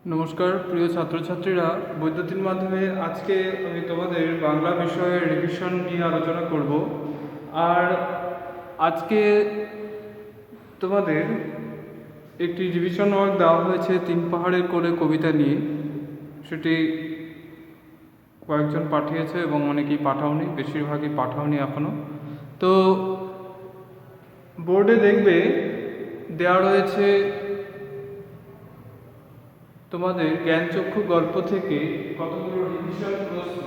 নমস্কার প্রিয় ছাত্রছাত্রীরা, বৈদ্যুতিন মাধ্যমে আজকে আমি তোমাদের বাংলা বিষয়ের রিভিশন নিয়ে আলোচনা করব। আর আজকে তোমাদের একটি রিভিশন ওয়ার্ক দেওয়া হয়েছে 3 পাহাড়ের কোলে কবিতা নিয়ে। সেটি কয়েকজন পাঠিয়েছে এবং অনেকেই পাঠাওনি, বেশিরভাগই পাঠাওনি এখনও। তো বোর্ডে দেখবে দেওয়া রয়েছে তোমাদের জ্ঞানচক্ষু গল্প থেকে কতগুলো রিভিশন প্রশ্ন।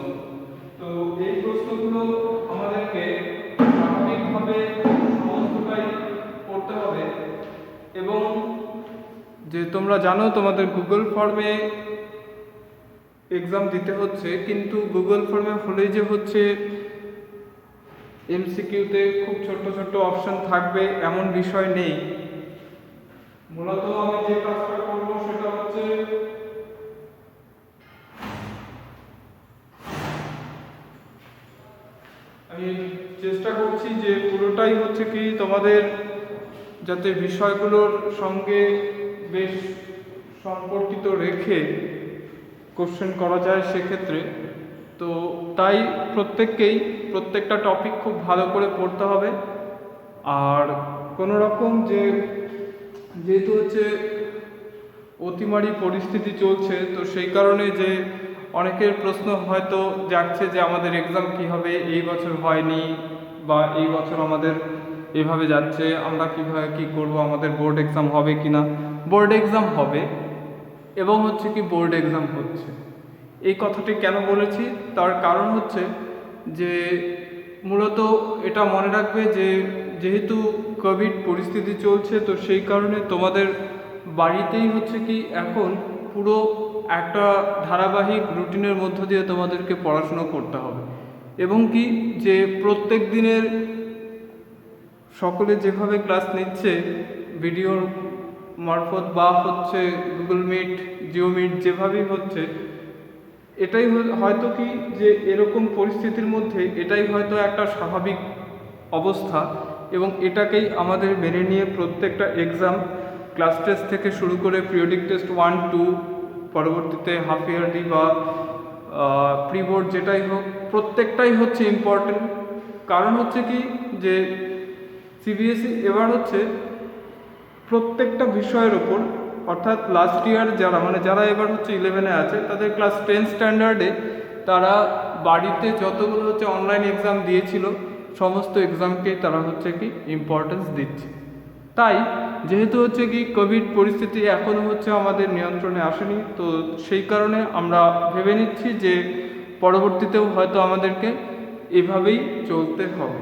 তো এই প্রশ্নগুলো আমাদেরকে স্বাভাবিকভাবে সমস্তটাই পড়তে হবে। এবং যে তোমরা জানো তোমাদের গুগল ফর্মে এক্সাম দিতে হচ্ছে, কিন্তু গুগল ফর্মে হলেই যে হচ্ছে এমসিকিউতে খুব ছোট্ট ছোট্ট অপশন থাকবে এমন বিষয় নেই। মূলত আমি যে কাজটা করব সেটা হচ্ছে আমি চেষ্টা করছি যে পুরোটাই হচ্ছে কি তোমাদের যাতে বিষয়গুলোর সঙ্গে বেশ সম্পর্কিত রেখে কোশ্চেন করা যায় সেক্ষেত্রে। তো তাই প্রত্যেকটা টপিক খুব ভালো করে পড়তে হবে। আর কোনো রকম যেহেতু হচ্ছে অতিমারি পরিস্থিতি চলছে, তো সেই কারণে যে অনেকের প্রশ্ন হয়তো যাচ্ছে যে আমাদের এক্সাম কী হবে, এই বছর হয়নি বা এই বছর আমাদের এভাবে যাচ্ছে, আমরা কীভাবে কী করব, আমাদের বোর্ড এক্সাম হবে কি না। বোর্ড এক্সাম হবে এবং হচ্ছে কি বোর্ড এক্সাম হচ্ছে। এই কথাটি কেন বলেছি, তার কারণ হচ্ছে যে মূলত এটা মনে রাখবে যে যেহেতু কোভিড পরিস্থিতি চলছে, তো সেই কারণে তোমাদের বাড়িতেই হচ্ছে কি এখন পুরো একটা ধারাবাহিক রুটিনের মধ্য দিয়ে তোমাদেরকে পড়াশুনো করতে হবে। এবং কি যে প্রত্যেক দিনের সকলে যেভাবে ক্লাস নিচ্ছে ভিডিওর মারফত বা হচ্ছে গুগল মিট, জিও মিট, যেভাবেই হচ্ছে, এটাই হয়তো কি যে এরকম পরিস্থিতির মধ্যে এটাই হয়তো একটা স্বাভাবিক অবস্থা। এবং এটাকেই আমাদের মেনে নিয়ে প্রত্যেকটা এক্সাম, ক্লাস টেস্ট থেকে শুরু করে পিরিয়ডিক টেস্ট 1, 2, পরবর্তীতে হাফ ইয়ারলি বা প্রি বোর্ড যেটাই হোক, প্রত্যেকটাই হচ্ছে ইম্পর্টেন্ট। কারণ হচ্ছে কি যে সিবিএসই এবার হচ্ছে প্রত্যেকটা বিষয়ের ওপর, অর্থাৎ লাস্ট ইয়ার যারা এবার হচ্ছে 11-এ আছে, তাদের ক্লাস 10 স্ট্যান্ডার্ডে তারা বাড়িতে যতগুলো হচ্ছে অনলাইন এক্সাম দিয়েছিল সমস্ত এক্সামকেই তারা হচ্ছে কি ইম্পর্টেন্স দিচ্ছে। তাই যেহেতু হচ্ছে কি কোভিড পরিস্থিতি এখনও হচ্ছে আমাদের নিয়ন্ত্রণে আসেনি, তো সেই কারণে আমরা ভেবে নিচ্ছি যে পরবর্তীতেও হয়তো আমাদেরকে এভাবেই চলতে হবে।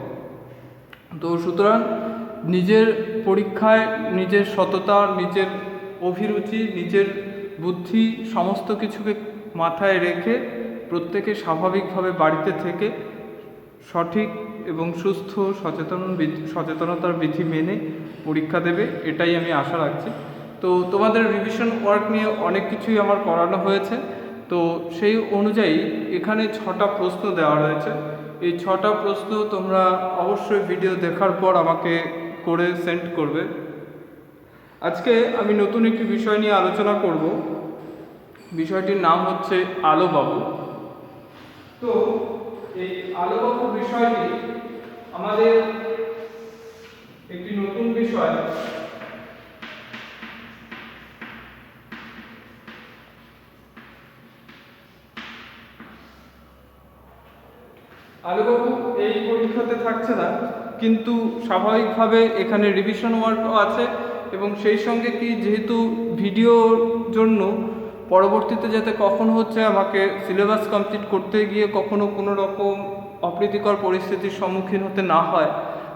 তো সুতরাং নিজের পরীক্ষায় নিজের সততা, নিজের অভিরুচি, নিজের বুদ্ধি সমস্ত কিছুকে মাথায় রেখে প্রত্যেকে স্বাভাবিকভাবে বাড়িতে থেকে সঠিক এবং সুস্থ সচেতনতার বিধি মেনে পরীক্ষা দেবে, এটাই আমি আশা রাখছি। তো তোমাদের রিভিশন ওয়ার্ক নিয়ে অনেক কিছুই আমার করানো হয়েছে। তো সেই অনুযায়ী এখানে 6টা প্রশ্ন দেওয়া রয়েছে। এই 6টা প্রশ্ন তোমরা অবশ্যই ভিডিও দেখার পর আমাকে করে সেন্ড করবে। আজকে আমি নতুন একটি বিষয় নিয়ে আলোচনা করব। বিষয়টির নাম হচ্ছে আলোবাবু। তো এই আলোবাবু বিষয়টি আমাদের একটি নতুন বিষয়। আলোবাবু এই পরীক্ষাতে থাকছে না, কিন্তু স্বাভাবিকভাবে এখানে রিভিশন ওয়ার্কও আছে। এবং সেই সঙ্গে কি যেহেতু ভিডিওর জন্য পরবর্তীতে যাতে কখনো হচ্ছে আমাকে সিলেবাস কমপ্লিট করতে গিয়ে কখনো কোনো রকম অপ্রীতিকর পরিস্থিতির সম্মুখীন হতে না হয়,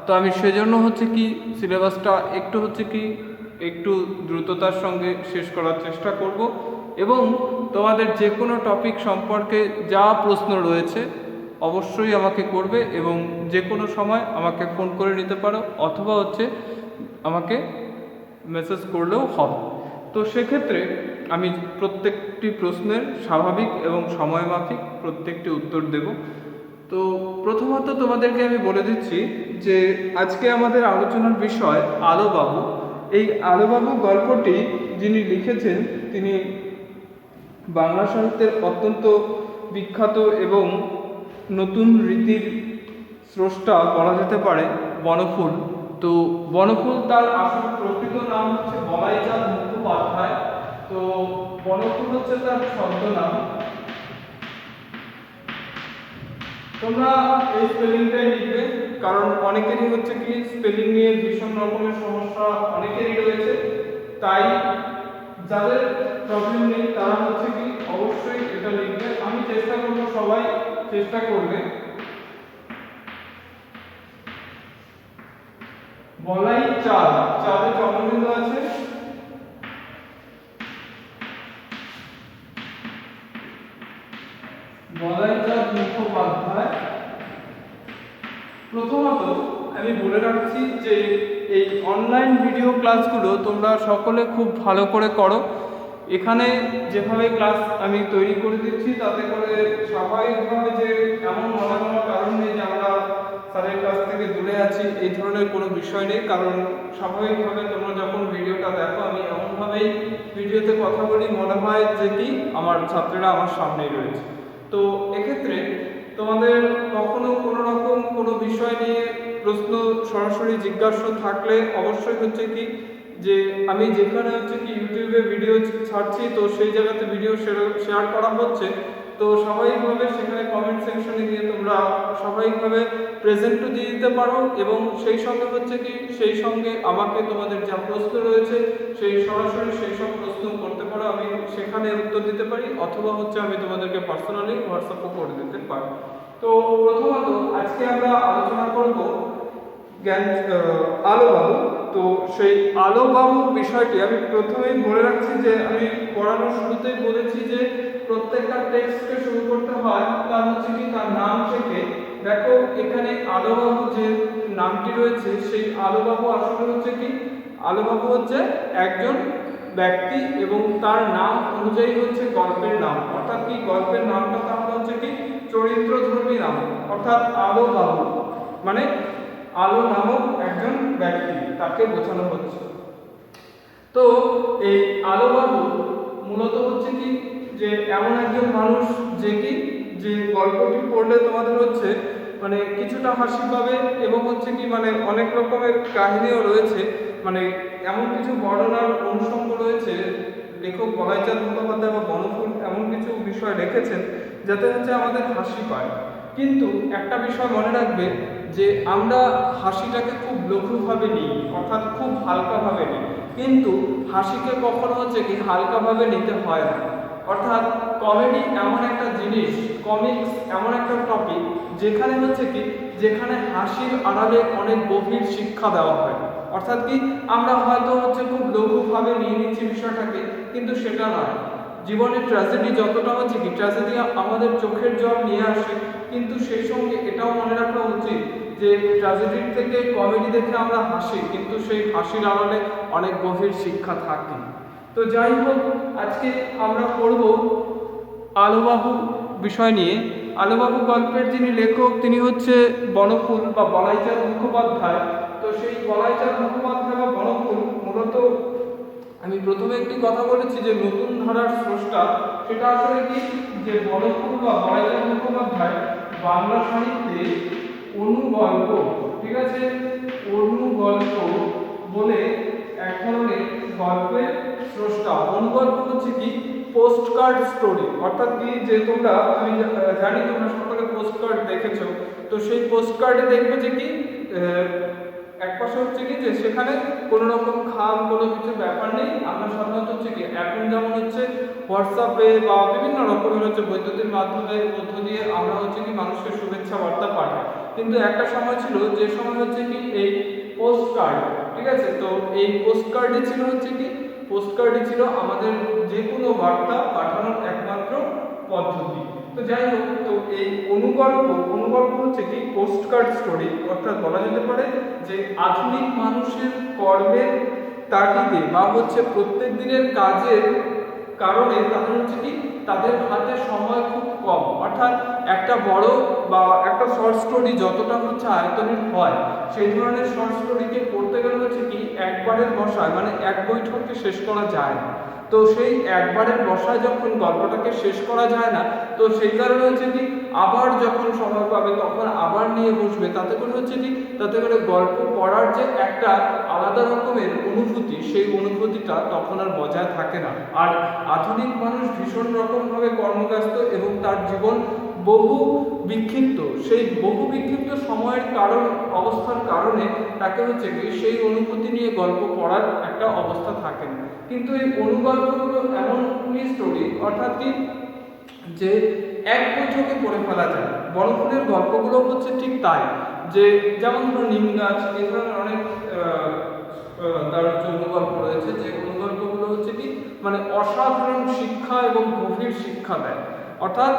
তো আমি সেজন্য হচ্ছে কি সিলেবাসটা একটু দ্রুততার সঙ্গে শেষ করার চেষ্টা করব। এবং তোমাদের যে কোনো টপিক সম্পর্কে যা প্রশ্ন রয়েছে অবশ্যই আমাকে করবে, এবং যে কোনো সময় আমাকে ফোন করে নিতে পারো, অথবা হচ্ছে আমাকে মেসেজ করলেও হবে। তো সেক্ষেত্রে আমি প্রত্যেকটি প্রশ্নের স্বাভাবিক এবং সময়মাফিক প্রত্যেকটি উত্তর দেব। তো প্রথমত তোমাদেরকে আমি বলে দিচ্ছি যে আজকে আমাদের আলোচনার বিষয় আলোবাবু। এই আলোবাবু গল্পটি যিনি লিখেছেন তিনি বাংলা সাহিত্যের অত্যন্ত বিখ্যাত এবং নতুন রীতির স্রষ্টা বলা যেতে পারে বনফুল। তো বনফুল তার আসল প্রকৃত নাম হচ্ছে বলাইচাঁদ মুখোপাধ্যায়। তো বনফুল হচ্ছে তার ছদ্মনাম। তোমরা এই স্পেলিংটাই লিখবে, কারণ অনেকেরই হচ্ছে কি স্পেলিং নিয়ে ভীষণ রকমের সমস্যা অনেকেরই রয়েছে। তাই যাদের প্রবলেম নেই তারা হচ্ছে কি অবশ্যই এটা লিখবে। আমি চেষ্টা করবো, সবাই চেষ্টা করবে। বলাইচাঁদ, চাঁদের চন্দ্রবিন্দু আছে, বলাইচাঁদ মুখোপাধ্যায়। প্রথমত আমি বলে রাখছি যে এই অনলাইন ভিডিও ক্লাসগুলো তোমরা সকলে খুব ভালো করে করো। এখানে যেভাবে ক্লাস আমি তৈরি করে দিচ্ছি তাতে করে স্বাভাবিকভাবে যে এমন মনে হওয়ার কারণ নেই যে আমরা স্যারের কাছ থেকে দূরে আছি, এই ধরনের কোনো বিষয় নেই। কারণ স্বাভাবিকভাবে তোমরা যখন ভিডিওটা দেখো আমি এমনভাবেই ভিডিওতে কথা বলি, মনে হয় যে কি আমার ছাত্রীরা আমার সামনেই রয়েছে। তো এক্ষেত্রে তোমাদের কখনো কোনো রকম কোনো বিষয় নিয়ে প্রশ্ন সরাসরি জিজ্ঞাসা থাকলে অবশ্যই হচ্ছে কি যে আমি যেখানে হচ্ছে কি ইউটিউবে ভিডিও ছাড়ছি তো সেই জায়গাতে ভিডিও শেয়ার করা হচ্ছে, তো স্বাভাবিকভাবে সেখানে কমেন্ট সেকশনে গিয়ে তোমরা স্বাভাবিকভাবে প্রেজেন্টও দিয়ে দিতে পারো এবং সেই সঙ্গে হচ্ছে কি সেই সঙ্গে আমাকে তোমাদের যা প্রশ্ন রয়েছে সেই সরাসরি সেই সব প্রশ্ন করতে পারো, আমি সেখানে উত্তর দিতে পারি, অথবা হচ্ছে আমি তোমাদেরকে পার্সোনালি হোয়াটসঅ্যাপও করে দিতে পারি। তো প্রথমত আজকে আমরা আলোচনা করব আলোবাবু। তো সেই আলোবাবু বিষয়টি আমি প্রথমেই বলে রাখছি যে আমি পড়ানোর শুরুতেই বলেছি যে প্রত্যেকটা টেক্সটকে শুরু করতে হয় তার হচ্ছে কি তার নাম থেকে। দেখো এখানে আলোবাবু যে নামটি রয়েছে সেই আলোবাবু আসলে হচ্ছে কি আলোবাবু হচ্ছে একজন ব্যক্তি এবং তার নাম অনুযায়ী হচ্ছে গল্পের নাম, অর্থাৎ কি গল্পের নামটা তাহলে হচ্ছে কি চরিত্রধর্মী নাম, অর্থাৎ আলোবাবু মানে আলো নামক একজন ব্যক্তি তাকে বোঝানো হচ্ছে। তো এই আলোবাবু মূলত হচ্ছে কি যে এমন একজন মানুষ যে কি যে গল্পটি পড়লে তোমাদের হচ্ছে মানে কিছুটা হাসি পাবে এবং হচ্ছে কি মানে অনেক রকমের কাহিনীও রয়েছে, মানে এমন কিছু বর্ণনার অনুষঙ্গ রয়েছে। লেখক বলাইচাঁদ মুখোপাধ্যায় বা বনফুল এমন কিছু বিষয় রেখেছেন যাতে হচ্ছে আমাদের হাসি পায়। কিন্তু একটা বিষয় মনে রাখবে যে আমরা হাসিটাকে খুব লঘুভাবে নিই, অর্থাৎ খুব হালকাভাবে নিই, কিন্তু হাসিকে কখনো হচ্ছে কি হালকাভাবে নিতে হয় না। অর্থাৎ কমেডি এমন একটা জিনিস, কমিক্স এমন একটা টপিক যেখানে হচ্ছে কি যেখানে হাসির আড়ালে অনেক গভীর শিক্ষা দেওয়া হয়। অর্থাৎ কি আমরা হয়তো হচ্ছে খুব লঘুভাবে নিয়ে নিচ্ছি বিষয়টাকে, কিন্তু সেটা নয়। জীবনের ট্র্যাজেডি যতটা হচ্ছে কি ট্র্যাজেডি আমাদের চোখের জল নিয়ে আসে, কিন্তু সেই সঙ্গে এটাও মনে রাখা উচিত যে ট্র্যাজেডির থেকে কমেডি দেখে আমরা হাসি, কিন্তু সেই হাসির আড়ালে অনেক গভীর শিক্ষা থাকে। তো যাই হোক, আজকে আমরা পড়ব আলোবাবু বিষয় নিয়ে। আলোবাবু গল্পের যিনি লেখক তিনি হচ্ছে বনফুল বা বলাইচাঁদ মুখোপাধ্যায়। তো সেই বলাইচাঁদ মুখোপাধ্যায় বা বনফুল মূলত আমি প্রথমে একটি কথা বলেছি যে নতুন ধারার স্রষ্টা, সেটা আসলে কি যে বনফুল বা বলাইচাঁদ মুখোপাধ্যায় বাংলা সাহিত্যে অনুগল্প, ঠিক আছে, অনুগল্প বলে এক ধরনের গল্পের স্রষ্টা। অনুগল্প হচ্ছে কি পোস্ট কার্ড স্টোরি, অর্থাৎ কি যে তোমরা আমি জানি তোমরা সকলে পোস্ট কার্ড দেখেছো। তো সেই পোস্ট কার্ডে দেখবে যে কি একপাশে হচ্ছে কি যে সেখানে কোনো রকম খাম কোনো কিছু ব্যাপার নেই। আমরা সাধারণত হচ্ছে কি এখন যেমন হচ্ছে হোয়াটসঅ্যাপে বা বিভিন্ন রকমের হচ্ছে বৈদ্যুতিন মাধ্যমের মধ্য দিয়ে আমরা হচ্ছে কি মানুষকে শুভেচ্ছা বার্তা পাঠাই, কিন্তু একটা সময় ছিল যে সময় হচ্ছে কি এই পোস্ট কার্ড, ঠিক আছে। তো এই পোস্ট কার্ডে ছিল হচ্ছে কি পোস্ট কার্ডে ছিল আমাদের যে কোনো বার্তা পাঠানোর একমাত্র পদ্ধতি। তো যাই হোক, তো এই অনুগল্প হচ্ছে কি পোস্ট কার্ড স্টোরি, অর্থাৎ বলা যেতে পারে যে আধুনিক মানুষের কর্মের তাগিদে বা হচ্ছে প্রত্যেক দিনের কাজের কারণে তাদের হচ্ছে কি তাদের হাতে সময় খুব কম, অর্থাৎ একটা বড় বা একটা শর্ট স্টোরি যতটা হচ্ছে আয়তনের হয় সেই ধরনের শর্ট স্টোরিকে পড়তে গেলে হচ্ছে কি একবারের বসায় মানে এক বৈঠকে শেষ করা যায় না। তো সেই একবারের বসায় যখন গল্পটাকে শেষ করা যায় না, তো সেই কারণে হচ্ছে কি আবার যখন সময় পাবে তখন আবার নিয়ে বসবে, তাতে করে হচ্ছে কি তাতে করে গল্প পড়ার যে একটা আলাদা রকমের অনুভূতি, সেই অনুভূতিটা তখন আর বজায় থাকে না। আর আধুনিক মানুষ ভীষণ রকমভাবে কর্মব্যস্ত এবং তার জীবন বহু বিক্ষিপ্ত, সেই বহু বিক্ষিপ্ত সময়ের অবস্থার কারণে তাকে হচ্ছে কি সেই অনুভূতি নিয়ে গল্প পড়ার একটা অবস্থা থাকে না। কিন্তু এই অনুগল্পগুলো এমনই স্টোরি, অর্থাৎ কি যে এক বৈঠকে পড়ে ফেলা যায়। বনফুলের গল্পগুলো হচ্ছে ঠিক তাই, যে যেমন ধরো নিম গাছ, এই ধরনের অনেক তার হচ্ছে অনুগল্প রয়েছে, যে অনুগল্পগুলো হচ্ছে কি মানে অসাধারণ শিক্ষা এবং গভীর শিক্ষা দেয়। অর্থাৎ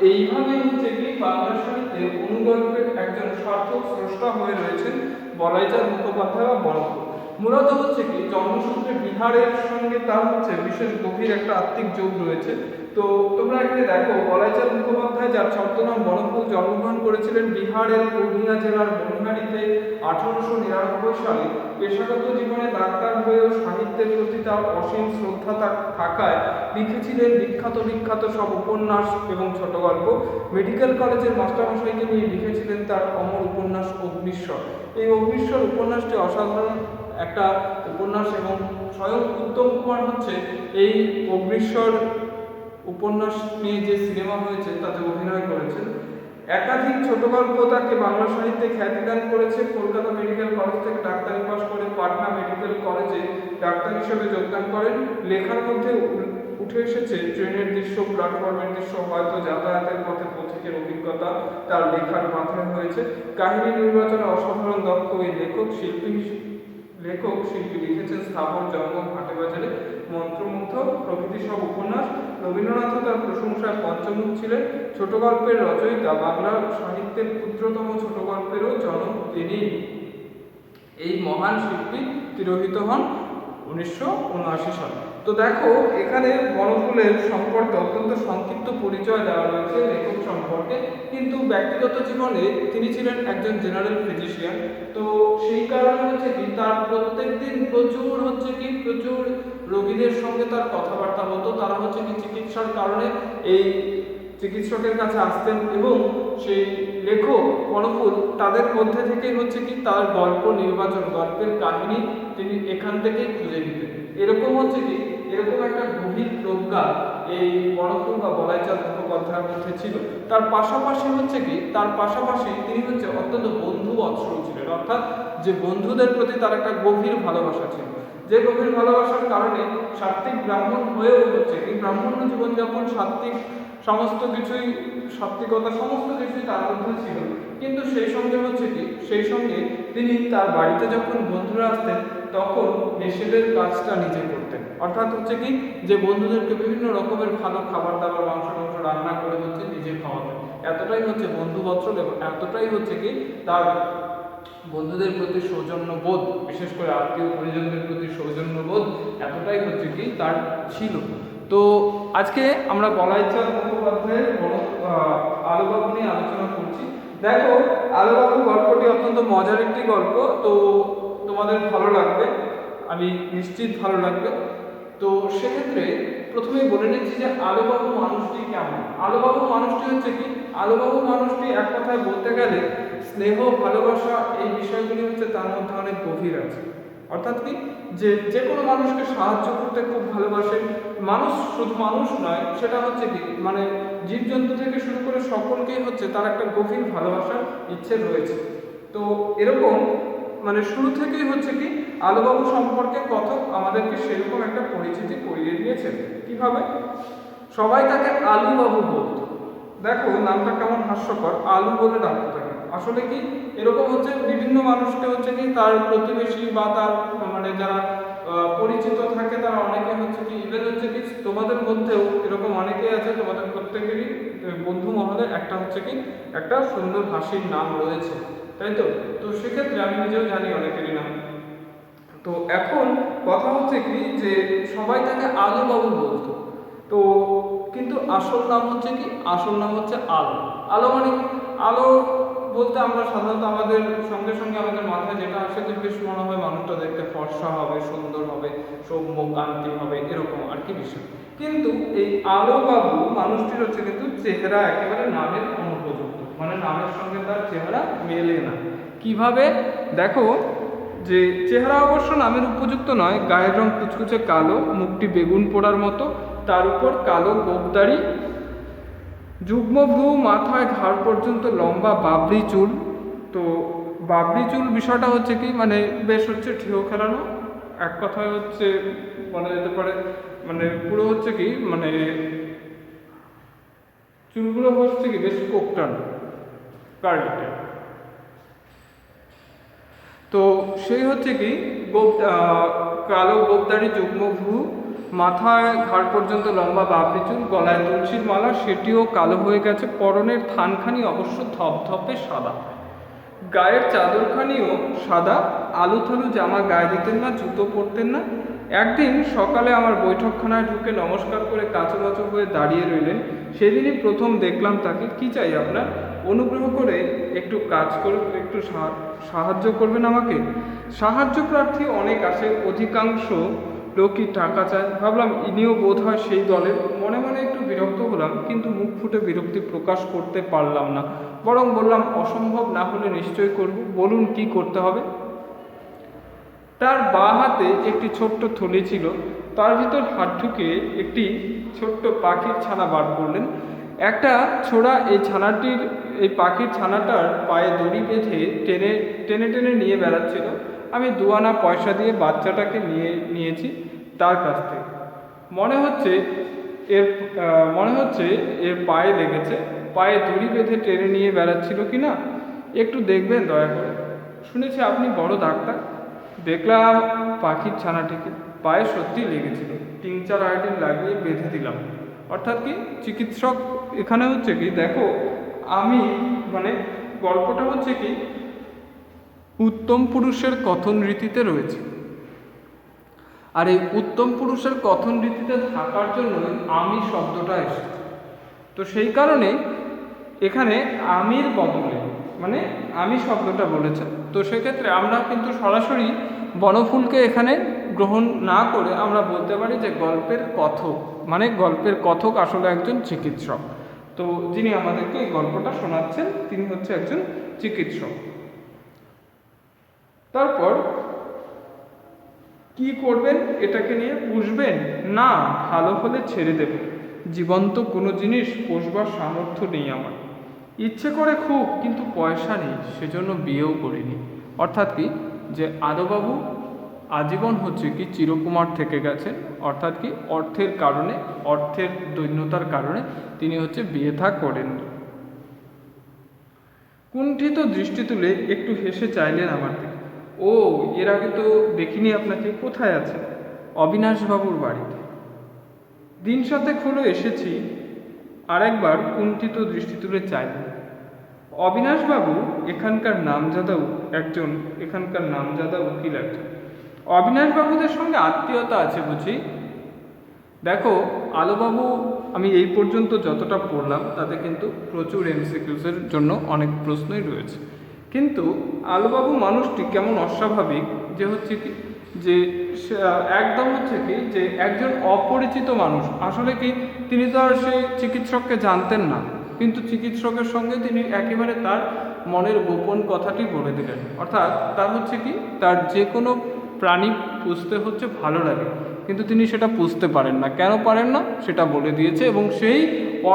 এইভাবেই হচ্ছে কি বাংলা সাহিত্যে অনুগল্পের একজন সার্থক স্রষ্টা হয়ে রয়েছেন বলাইচাঁদ মুখোপাধ্যায় বা বনফুল। মূলত হচ্ছে কি জন্মসূত্রে বিহারের সঙ্গে তার হচ্ছে বিশেষ গভীর একটা আত্মিক যোগ রয়েছে। তো তোমরা এখানে দেখো, বলাইচাঁদ মুখোপাধ্যায় যার ছদ্মনাম বনফুল জন্মগ্রহণ করেছিলেন বিহারের পূর্ণিয়া জেলার মনিহারিতে 1899 সালে। পেশাগত জীবনে ডাক্তার হয়েও সাহিত্যের প্রতি তার অসীম শ্রদ্ধা থাকায় লিখেছিলেন বিখ্যাত সব উপন্যাস এবং ছোট গল্প। মেডিকেল কলেজের মাস্টারমশাইকে নিয়ে লিখেছিলেন তার অমর উপন্যাস অগ্নিশ্বর। এই অগ্নিশ্বর উপন্যাসটি অসাধারণ একটা উপন্যাস এবং স্বয়ং উত্তম কুমার হচ্ছে এই অগ্নিশ্বর উপন্যাস নিয়ে যে সিনেমা হয়েছে তাতে অভিনয় করেছেন। একাধিক ছোট গল্প তাকে বাংলা সাহিত্যে খ্যাতিদান করেছে। কলকাতা মেডিকেল কলেজ থেকে ডাক্তারি পাশ করে পাটনা মেডিকেল কলেজে ডাক্তার হিসেবে যোগদান করেন। লেখার মধ্যে উঠে এসেছে ট্রেনের দৃশ্য, প্ল্যাটফর্মের দৃশ্য, হয়তো যাতায়াতের পথে পথিকের অভিজ্ঞতা তার লেখার মাথায় হয়েছে। কাহিনী নির্বাচনে অসাধারণ দক্ষ এই শিল্পী লিখেছেন স্থাবর, জঙ্গম, হাটে বাজারে, মন্ত্রমুগ্ধ প্রভৃতি সব উপন্যাস। রবীন্দ্রনাথ তার প্রশংসায় পঞ্চমুখ ছিলেন। ছোট গল্পের রচয়িতা, বাংলা সাহিত্যের ক্ষুদ্রতম ছোট গল্পেরও জনক তিনি। এই মহান শিল্পী তিরোহিত হন 1979 সালে। তো দেখো এখানে বনফুলের সম্পর্কে অত্যন্ত সংক্ষিপ্ত পরিচয় দেওয়া রয়েছে লেখক সম্পর্কে, কিন্তু ব্যক্তিগত জীবনে তিনি ছিলেন একজন জেনারেল ফিজিশিয়ান। তো সেই কারণে হচ্ছে কি তার প্রত্যেকদিন প্রচুর রোগীদের সঙ্গে তার কথাবার্তা হতো। তারা হচ্ছে কি চিকিৎসার কারণে এই চিকিৎসকের কাছে আসতেন এবং সেই লেখক বনফুল তাদের মধ্যে থেকেই হচ্ছে কি তার গল্প নির্বাচন, গল্পের কাহিনী তিনি এখান থেকেই খুঁজে নিতেন। এরকম একটা গভীর প্রজ্ঞা এই বনফুল বা বলাইচাঁদ মুখোপাধ্যায়ের মধ্যে ছিল। তার পাশাপাশি তিনি হচ্ছে অত্যন্ত বন্ধু বৎসল ছিলেন, অর্থাৎ যে বন্ধুদের প্রতি তার একটা গভীর ভালোবাসা ছিল, যে গভীর ভালোবাসার কারণে সাত্ত্বিক ব্রাহ্মণ হয়েও হচ্ছে কি ব্রাহ্মণ জীবনযাপন সাত্ত্বিকতা সমস্ত কিছুই তার মধ্যে ছিল। কিন্তু সেই সঙ্গে তিনি তার বাড়িতে যখন বন্ধুরা আসতেন তখন নেশাদের কাজটা নিজে করতেন। অর্থাৎ হচ্ছে কি যে বন্ধুদেরকে বিভিন্ন রকমের ভালো খাবার দাবার, মাংস রান্না করে হচ্ছে নিজে খাওয়াতেন। এতটাই হচ্ছে বন্ধু বৎসল এবং এতটাই হচ্ছে কি তার বন্ধুদের প্রতি সৌজন্যবোধ, বিশেষ করে আত্মীয় পরিজনদের প্রতি সৌজন্যবোধ এতটাই হচ্ছে কি তার ছিল। তো আজকে আমরা বলাইচাঁদ মুখোপাধ্যায়ের আলোবাবু নিয়ে আলোচনা করছি। দেখো আলোবাবু গল্পটি অত্যন্ত মজার একটি গল্প, তো তোমাদের ভালো লাগবে, আমি নিশ্চিত ভালো লাগবে। তো সেক্ষেত্রে প্রথমেই বলে নিচ্ছি যে আলোবাবু মানুষটি কেমন। আলোবাবু মানুষটি হচ্ছে কি আলোবাবু মানুষটি এক কথায় বলতে গেলে স্নেহ, ভালোবাসা এই বিষয়গুলি হচ্ছে তার মধ্যে অনেক গভীর আছে। অর্থাৎ কি যে কোনো মানুষকে সাহায্য করতে খুব ভালোবাসেন। শুধু মানুষ নয়, সেটা হচ্ছে কি মানে জীবজন্তু থেকে শুরু করে সকলকেই হচ্ছে তার একটা গভীর ভালোবাসার ইচ্ছে রয়েছে। তো এরকম মানে শুরু থেকেই হচ্ছে কি আলোবাবু সম্পর্কে কথক আমাদেরকে সেরকম একটা পরিচিতি করিয়ে দিয়েছেন। কিভাবে? সবাই তাকে আলুবাবু বলতো। দেখো নামটা কেমন হাস্যকর, আলু বলে ডাকতো তাকে। আসলে কি এরকম হচ্ছে বিভিন্ন মানুষকে হচ্ছে কি তার প্রতিবেশী বা তার মানে যারা পরিচিত থাকে তারা অনেকে হচ্ছে কি ইভেন হচ্ছে কি তোমাদের মধ্যেও এরকম অনেকেই আছে, তোমাদের প্রত্যেকেরই বন্ধু মহলে একটা সুন্দর হাসির নাম রয়েছে, তাই তো? তো সেক্ষেত্রে আমি নিজেও জানি অনেকেরই নাম। তো এখন কথা হচ্ছে কি যে সবাই তাকে আলোবাবু বলতো। তো কিন্তু আসল নাম হচ্ছে আলো। আলো মানে আলো বলতে আমরা সাধারণত আমাদের সঙ্গে সঙ্গে আমাদের মাথায় যেটা আসে যে বেশ মনে হয় মানুষটা দেখতে ফর্সা হবে, সুন্দর হবে, সৌম্য কান্তি হবে, এরকম আর কি বিষয়। কিন্তু এই আলোবাবু মানুষটির হচ্ছে কিন্তু চেহারা একেবারে নামের অনুপযুক্ত, মানে নামের সঙ্গে তার চেহারা মেলে না। কিভাবে দেখো, যে চেহারা অবশ্য নামের উপযুক্ত নয়, গায়ের রং কুচকুচে কালো, মুখটি বেগুন পোড়ার মতো, তার উপর কালো গোঁফদাড়ি, যুগ্ম ভ্রু, মাথায় ঘাড় পর্যন্ত লম্বা বাবরি চুল। তো বাবরি চুল বিষয়টা হচ্ছে কি, মানে বেশ হচ্ছে ঢেউ খেলানো, এক কথায় হচ্ছে বলা যেতে পারে, মানে পুরো হচ্ছে কি, মানে চুলগুলো হচ্ছে কি বেশ কোকটানো, কার্লি। তো সেই হচ্ছে কি কালো গোঁফদাড়ি, যুগ্ম ভ্রু, মাথায় ঘাড় পর্যন্ত লম্বা বাবরি চুল, গলায় তুলসীর মালা, সেটিও কালো হয়ে গেছে। পরনের থানখানি অবশ্য ধপধপে সাদা, গায়ের চাদরখানিও সাদা। আলু থালু জামা গায়ে দিতেন না, জুতো পরতেন না। একদিন সকালে আমার বৈঠকখানায় ঢুকে নমস্কার করে কাঁচুমাচু হয়ে দাঁড়িয়ে রইলেন। সেদিনই প্রথম দেখলাম তাকে। কি চাই আপনার? অনুগ্রহ করে একটু কাজ করে একটু সাহায্য করবেন আমাকে। সাহায্য প্রার্থী অনেক আসে, অধিকাংশ লোকই টাকা চায়। ভাবলাম ইনিও বোধ হয় সেই দলের। মনে মনে একটু বিরক্ত হলাম, কিন্তু মুখ ফুটে বিরক্তি প্রকাশ করতে পারলাম না, বরং বললাম অসম্ভব না হলে নিশ্চয়ই করব, বলুন কি করতে হবে। তার বাঁ হাতে একটি ছোট্ট থলি ছিল, তার ভিতর হাত ঢুকে একটি ছোট্ট পাখির ছানা বার করলেন। একটা ছোড়া এই পাখির ছানাটার পায়ে দড়ি বেঁধে টেনে টেনে টেনে নিয়ে বেড়াচ্ছিল। আমি 2 আনা পয়সা দিয়ে বাচ্চাটাকে নিয়েছি তার কাছ থেকে। মনে হচ্ছে এর পায়ে লেগেছে। পায়ে দড়ি বেঁধে টেনে নিয়ে বেড়াচ্ছিল কি না একটু দেখবেন দয়া করে। শুনেছি আপনি বড় ডাক্তার। দেখলাম পাখির ছানাটিকে পায়ে সত্যি লেগেছিল। 3-4 আইটেম লাগিয়ে বেঁধে দিলাম। অর্থাৎ কি, চিকিৎসক এখানে হচ্ছে কি, দেখো আমি মানে গল্পটা হচ্ছে কি উত্তম পুরুষের কথন রীতিতে রয়েছে। আর এই উত্তম পুরুষের কথন রীতিতে থাকার জন্য আমি শব্দটা এসেছে। তো সেই কারণে এখানে আমির বদলে মানে আমি শব্দটা বলেছে। তো সেক্ষেত্রে আমরা কিন্তু সরাসরি বনফুলকে এখানে গ্রহণ না করে আমরা বলতে পারি যে গল্পের কথক, মানে গল্পের কথক আসলে একজন চিকিৎসক। তো যিনি আমাদেরকে এই গল্পটা শোনাচ্ছেন তিনি হচ্ছে একজন চিকিৎসক। তারপর কি করবেন? এটাকে নিয়ে পুষবেন না, ভালো হলে ছেড়ে দেব। জীবন্ত কোনো জিনিস পোষবার সামর্থ্য নেই আমার। ইচ্ছে করে খুব, কিন্তু পয়সা নেই, সেজন্য বিয়েও করিনি। অর্থাৎ কি, যে আদবাবু আজীবন হচ্ছে কি চিরকুমার থেকে গেছেন। অর্থাৎ কি, অর্থের দৈন্যতার কারণে তিনি হচ্ছে বিয়ে থা করেননি। কুণ্ঠিত দৃষ্টি তুলে একটু হেসে চাইলেন আমার দিকে। ও, এর আগে তো দেখিনি আপনাকে। কোথায় আছে? অবিনাশবাবুর বাড়িতে। দিন 7 হলো এসেছি। আরেকবার কুণ্ঠিত দৃষ্টি তুলে চাইলেন। অবিনাশবাবু এখানকার নামজাদা উকিল একজন। অবিনাশবাবুদের সঙ্গে আত্মীয়তা আছে বুঝি? দেখো আলোবাবু, আমি এই পর্যন্ত যতটা পড়লাম তাতে কিন্তু প্রচুর এমসিকিউসের জন্য অনেক প্রশ্নই রয়েছে। কিন্তু আলোবাবু মানুষটি কেমন অস্বাভাবিক যে হচ্ছে কি, যে একদম হচ্ছে কি, যে একজন অপরিচিত মানুষ। আসলে কি, তিনি তো আর সেই চিকিৎসককে জানতেন না, কিন্তু চিকিৎসকের সঙ্গে তিনি একেবারে তার মনের গোপন কথাটি বলে দিলেন। অর্থাৎ তার হচ্ছে কি, তার যে কোনো প্রাণী পুষতে হচ্ছে ভালো লাগে, কিন্তু তিনি সেটা পুষতে পারেন না। কেন পারেন না সেটা বলে দিয়েছে, এবং সেই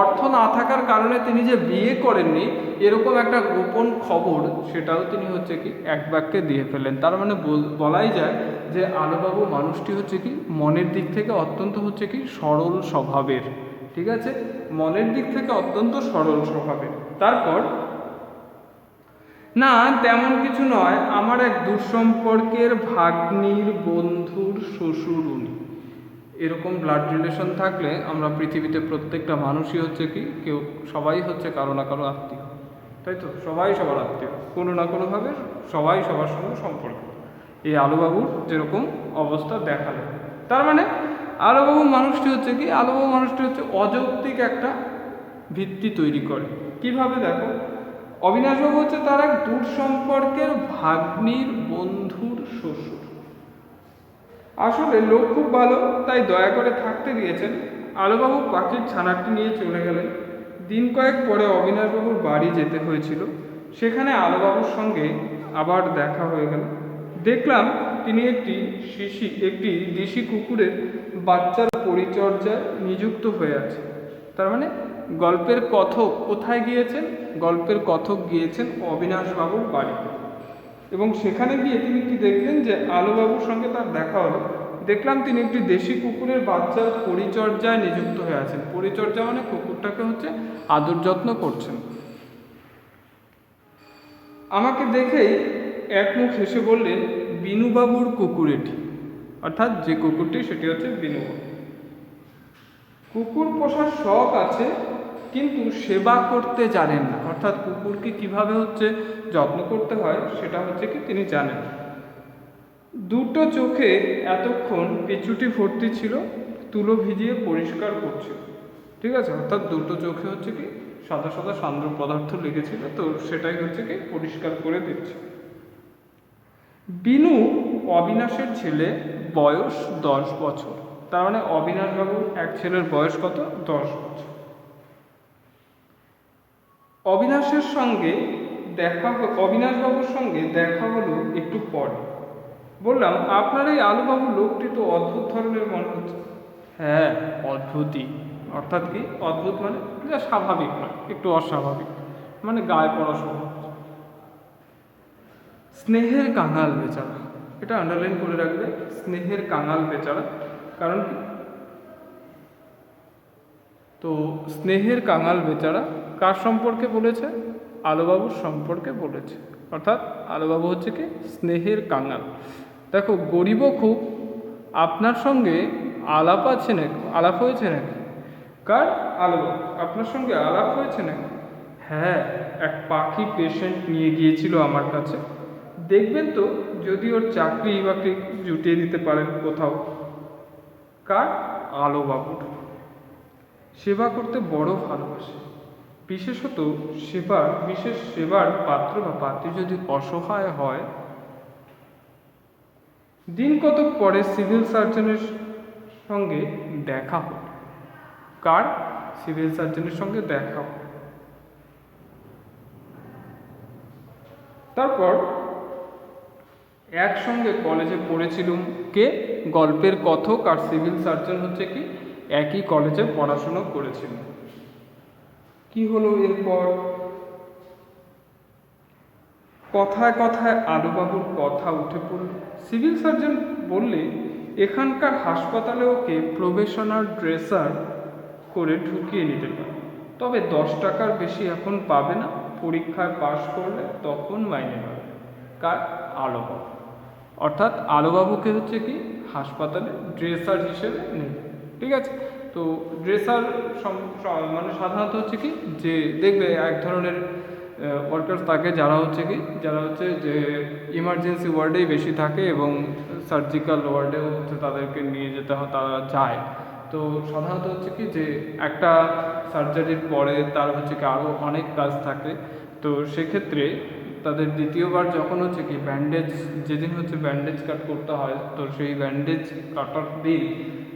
অর্থ না থাকার কারণে তিনি যে বিয়ে করেননি এরকম একটা গোপন খবর সেটাও তিনি হচ্ছে কি এক বাক্যে দিয়ে ফেলেন। তার মানে বলাই যায় যে আলোবাবু মানুষটি হচ্ছে কি মনের দিক থেকে অত্যন্ত হচ্ছে কি সরল স্বভাবের। ঠিক আছে, মনের দিক থেকে অত্যন্ত সরল স্বভাবের। তারপর, না তেমন কিছু নয়, আমার এক দুঃসম্পর্কের ভাগ্নির বন্ধুর শ্বশুর উনি। এরকম ব্লাড রিলেশন থাকলে আমরা পৃথিবীতে প্রত্যেকটা মানুষই হচ্ছে কি সবাই হচ্ছে কারো না কারো আত্মীয়, তাই তো? সবাই সবার আত্মীয়, কোনো না কোনোভাবে সবাই সবার সঙ্গে সম্পর্ক। এই আলোবাবুর যেরকম অবস্থা দেখালো, তার মানে আলোবাবু মানুষটি হচ্ছে অযৌক্তিক একটা ভিত্তি তৈরি করে। কিভাবে? দেখো, অবিনাশবাবু হচ্ছে তার এক দূর সম্পর্কের ভাগ্নির বন্ধুর শ্বশুর। আসলে লোক খুব ভালো, তাই দয়া করে থাকতে দিয়েছেন। আলোবাবু পাখির ছানাটি নিয়ে চলে গেলেন। দিন কয়েক পরে অবিনাশবাবুর বাড়ি যেতে হয়েছিল। সেখানে আলোবাবুর সঙ্গে আবার দেখা হয়ে গেল। দেখলাম তিনি একটি দেশি কুকুরের বাচ্চার পরিচর্যায় নিযুক্ত হয়ে আছে। তার মানে গল্পের কথক কোথায় গিয়েছেন? গল্পের কথক গিয়েছেন অবিনাশবাবুর বাড়িতে, এবং সেখানে গিয়ে তিনি কি দেখলেন যে আলোবাবুর সঙ্গে তার দেখা হলো। দেখলাম তিনি একটি দেশি কুকুরের বাচ্চার পরিচর্যায় নিযুক্ত হয়ে আছেন। পরিচর্যা মানে কুকুরটাকে হচ্ছে আদর যত্ন করছেন। আমাকে দেখেই একমুখ হেসে বললেন, বিনুবাবুর কুকুর এটি। অর্থাৎ যে কুকুরটি সেটি হচ্ছে বিনুবাবু। কুকুর পোষার শখ আছে, কিন্তু সেবা করতে জানেন না। অর্থাৎ কুকুরকে কিভাবে হচ্ছে যত্ন করতে হয় সেটা হচ্ছে কি তিনি জানেন। দুটো চোখে এতক্ষণ পিছুটি ভর্তি ছিল, তুলো ভিজিয়ে পরিষ্কার করছিল। ঠিক আছে, অর্থাৎ দুটো চোখে হচ্ছে কি সাদা সাদা সান্দ্র পদার্থ লেগেছিল, তো সেটাই হচ্ছে কি পরিষ্কার করে দিচ্ছে। বিনু অবিনাশের ছেলে, বয়স 10 বছর। তার মানে অবিনাশবাবুর এক ছেলের বয়স কত? 10 বছর। অবিনাশবাবুর সঙ্গে দেখা হলো একটু পরে। বললাম, আপনার এই আলুবাবু লোকটি তো অদ্ভুত ধরনের মনে হচ্ছে। হ্যাঁ, অদ্ভুতই। অর্থাৎ কি অদ্ভুত? মানে যা স্বাভাবিক নয়, একটু অস্বাভাবিক, মানে গায়ে পড়া স্বভাব। স্নেহের কাঙাল বেচারা, এটা আন্ডারলাইন করে রাখবে, স্নেহের কাঙাল বেচারা। কারণ তো স্নেহের কাঙাল বেচারা কার সম্পর্কে বলেছে? আলোবাবুর সম্পর্কে বলেছে। অর্থাৎ আলোবাবু হচ্ছে কি স্নেহের কাঙাল। দেখো, গরিবও খুব। আপনার সঙ্গে আলাপ হয়েছে নাকি? কার? আলোবাবু। আপনার সঙ্গে আলাপ হয়েছে নাকি? হ্যাঁ, এক পাখি পেশেন্ট নিয়ে গিয়েছিল আমার কাছে। দেখবেন তো যদি ওর চাকরি বাকরি জুটিয়ে দিতে পারেন কোথাও। কার? আলোবাবুর। সেবা করতে বড় ভালোবাসে, বিশেষত বিশেষ সেবার পাত্র বা পাত্রী যদি অসহায় হয়। দিন কতক পরে সিভিল সার্জনের সঙ্গে দেখা হল। কার? সিভিল সার্জনের সঙ্গে দেখা হল। তারপর একসঙ্গে কলেজে পড়েছিলুম। কে? গল্পের কথক আর সিভিল সার্জন হচ্ছে কি একই কলেজে পড়াশুনো করেছিল। কি হলো এরপর? কথায় কথায় আলোবাবুর কথা উঠে পড়ল। সিভিল সার্জন বললে, এখানকার হাসপাতালে ওকে প্রবেশনার ড্রেসার করে ঢুকিয়ে নিতে পারে, তবে 10 টাকার বেশি এখন পাবে না। পরীক্ষায় পাশ করলে তখন মাইনে পাবে। কার? আলোবাবু। অর্থাৎ আলোবাবুকে হচ্ছে কি হাসপাতালে ড্রেসার হিসেবে নেবে। ঠিক আছে, তো ড্রেসার মানে সাধারণত হচ্ছে কি যে দেখবে এক ধরনের ওয়ার্কার থাকে যারা হচ্ছে যে ইমার্জেন্সি ওয়ার্ডেই বেশি থাকে, এবং সার্জিক্যাল ওয়ার্ডেও হচ্ছে তাদেরকে নিয়ে যেতে হয়, তারা যায়। তো সাধারণত হচ্ছে কি যে একটা সার্জারির পরে তার হচ্ছে কি আরও অনেক কাজ থাকে। তো সেক্ষেত্রে তাদের দ্বিতীয়বার যখন হচ্ছে কি যেদিন হচ্ছে ব্যান্ডেজ কাট করতে হয়, তো সেই ব্যান্ডেজ কাটার দিন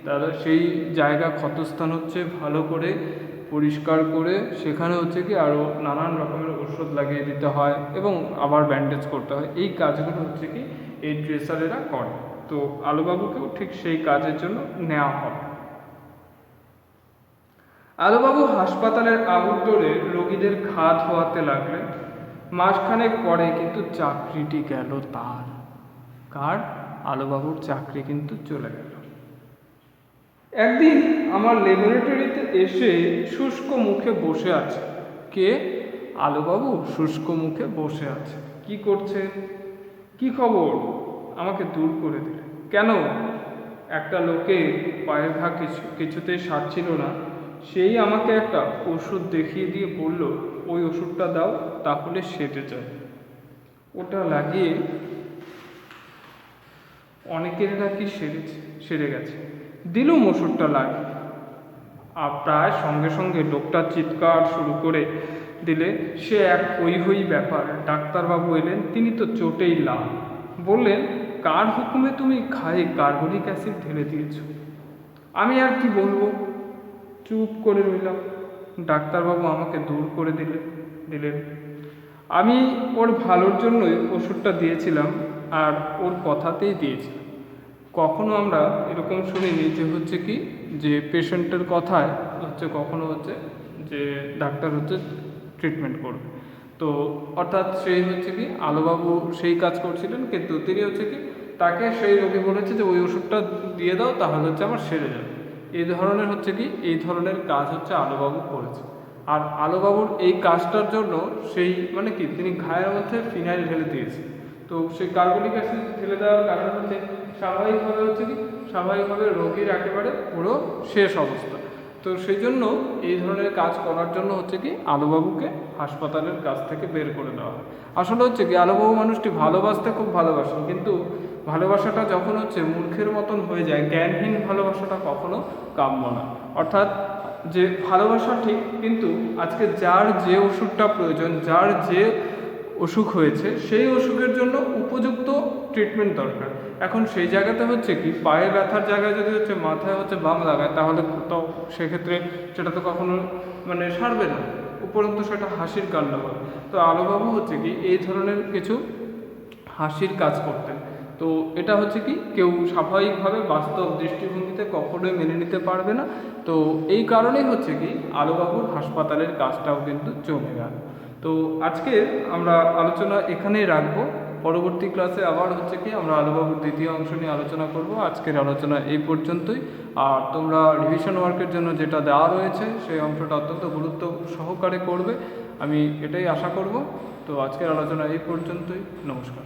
তাদের সেই জায়গা ক্ষতস্থান হচ্ছে ভালো করে পরিষ্কার করে সেখানে হচ্ছে কি আরও নানান রকমের ওষুধ লাগিয়ে দিতে হয় এবং আবার ব্যান্ডেজ করতে হয়। এই কাজগুলো হচ্ছে কি এই ড্রেসারেরা করে। তো আলোবাবুকেও ঠিক সেই কাজের জন্য নেওয়া হবে। আলোবাবু হাসপাতালের আউটডোরে রোগীদের ঘা ধোয়াতে লাগলেন। মাসখানেক পরে কিন্তু চাকরিটি গেল তার। কার? আলোবাবুর চাকরি কিন্তু চলে গেল। একদিন আমার ল্যাবরেটরিতে এসে শুষ্ক মুখে বসে আছে। কে? আলোবাবু শুষ্ক মুখে বসে আছে। কি করছে? কি খবর? আমাকে দূর করে দিলে। কেন? একটা লোকে পায়ের ঘা কিছুতেই সারছিল না, সেই আমাকে একটা ওষুধ দেখিয়ে দিয়ে বলল, ওই ওষুধটা দাও, তাহলে সেরে যায়। ওটা লাগিয়ে অনেকের নাকি সেরে গেছে। দিলুম ওষুধটা লাগিয়ে। আর প্রায় সঙ্গে সঙ্গে লোকটা চিৎকার শুরু করে দিলে সে এক হই হই ব্যাপার। ডাক্তারবাবু এলেন, তিনি তো চোটেই লাল, বললেন, কার হুকুমে তুমি খায়ে কার্বনিক অ্যাসিড ঢেলে দিয়েছো? আমি আর কি বলবো, চুপ করে রইলাম। ডাক্তারবাবু আমাকে দূর করে দিলেন। আমি ওর ভালোর জন্যই ওষুধটা দিয়েছিলাম, আর ওর কথাতেই দিয়েছিলাম। কখনো আমরা এরকম শুনিনি যে হচ্ছে কি, যে পেশেন্টের কথায় হচ্ছে কখনো হচ্ছে যে ডাক্তার হচ্ছে ট্রিটমেন্ট করবে। তো অর্থাৎ সেই হচ্ছে কি আলোবাবু সেই কাজ করছিলেন, কিন্তু তিনি হচ্ছে কি তাকে সেই রোগী বলেছে যে ওই ওষুধটা দিয়ে দাও, তাহলে হচ্ছে আমার সেরে যাবে। এই ধরনের হচ্ছে কি এই ধরনের কাজ হচ্ছে আলোবাবু করেছে। আর আলোবাবুর এই কাজটার জন্য সেই মানে কি তিনি ঘায়ের মধ্যে ফিনাইল ঢেলে দিয়েছে। তো সেই কার্বনিক অ্যাসিড ঢেলে দেওয়ার কারণে হচ্ছে স্বাভাবিকভাবে রোগীর একেবারে পুরো শেষ অবস্থা। তো সেই জন্য এই ধরনের কাজ করার জন্য হচ্ছে কি আলোবাবুকে হাসপাতালের কাছ থেকে বের করে দেওয়া হয়। আসলে হচ্ছে কি আলোবাবু মানুষটি ভালোবাসতে খুব ভালোবাসেন, কিন্তু ভালোবাসাটা যখন হচ্ছে মূর্খের মতন হয়ে যায়, জ্ঞানহীন ভালোবাসাটা কখনো কাম্য না। অর্থাৎ যে ভালোবাসা ঠিক, কিন্তু আজকে যার যে ওষুধটা প্রয়োজন, যার যে অসুখ হয়েছে, সেই অসুখের জন্য উপযুক্ত ট্রিটমেন্ট দরকার। এখন সেই জায়গাতে হচ্ছে কি পায়ে ব্যথার জায়গায় যদি হচ্ছে মাথায় হচ্ছে বাম লাগায়, তাহলে তো সেক্ষেত্রে সেটা তো কখনো মানে সারবে না, উপরন্তু সেটা হাসির কাণ্ড হবে। তো আলোবাবু হচ্ছে কি এই ধরনের কিছু হাসির কাজ করতেন। তো এটা হচ্ছে কি কেউ স্বাভাবিকভাবে বাস্তব দৃষ্টিভঙ্গিতে কখনোই মেনে নিতে পারবে না। তো এই কারণেই হচ্ছে কি আলোবাবুর হাসপাতালের কাজটাও কিন্তু জমে গেল। তো আজকে আমরা আলোচনা এখানেই রাখবো। পরবর্তী ক্লাসে আবার হচ্ছে কি আমরা আলোবাবুর দ্বিতীয় অংশ নিয়ে আলোচনা করব। আজকের আলোচনা এই পর্যন্তই। আর তোমরা রিভিশন ওয়ার্কের জন্য যেটা দেওয়া রয়েছে সেই অংশটা অত্যন্ত গুরুত্ব সহকারে করবে, আমি এটাই আশা করব। তো আজকের আলোচনা এই পর্যন্তই। নমস্কার।